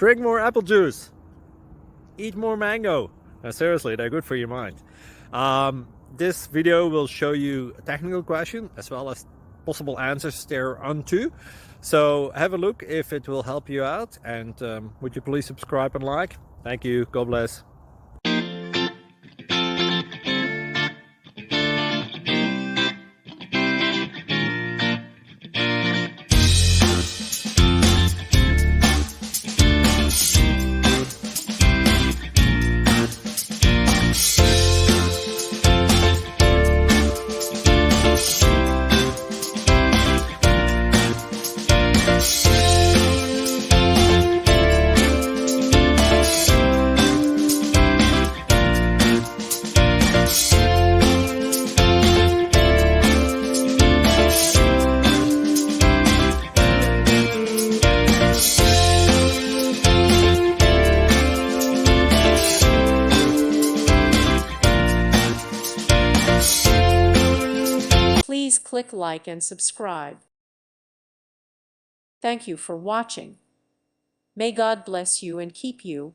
Drink more apple juice. Eat more mango. Seriously, they're good for your mind. This video will show you a technical question as well as possible answers thereunto. So have a look if it will help you out, and would you please subscribe and like? Thank you. God bless. Please click like and subscribe. Thank you for watching. May God bless you and keep you.